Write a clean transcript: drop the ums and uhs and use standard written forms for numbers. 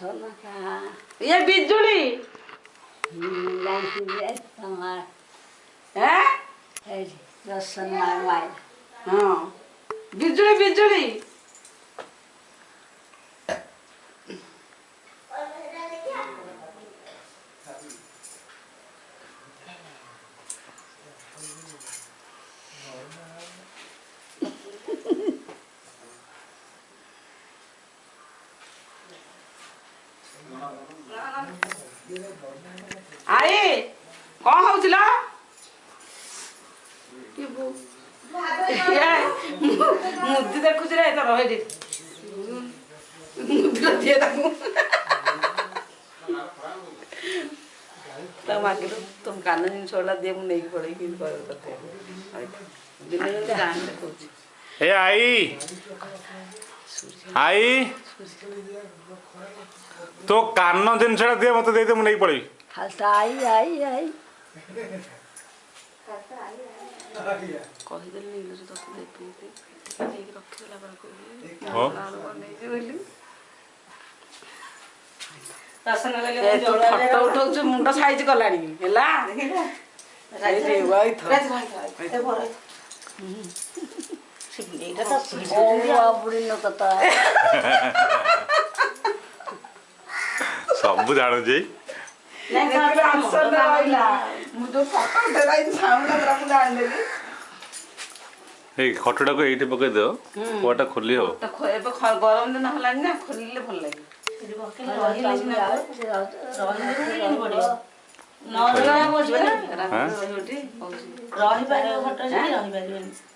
ये बिजुली हाँ बिजुली बिजुली आई कौन हो चिला मुद्दी देखु रे तो रहे दे मुद्दी दिए ताकू तो माके तुम कान जिन सोला दे मु नहीं पड़े कि कर करते दिन दिन जान देखु ए आई तो कान जिनसा दे मत दे दे मु नहीं पड़ी खालसा आई आई आई कहि देल नहीं लो तो दे पी नहीं रखला पर को हो नहीं बोली दर्शन ले फोटो उठौ छ मुंडा साइज कलानी हैला साइज वाई था एटा तो ओ बुढ़ी न कता सब जानो जे नहीं आंसर देला मु तो फोटो देलाई साउंड लगा मु जान देली ए खटडा को एठी पके दो कोटा खोली हो तो एबे गरम दिन हलानी ना खोलिले भल लागे रहिले न रही पारे घट रही पारे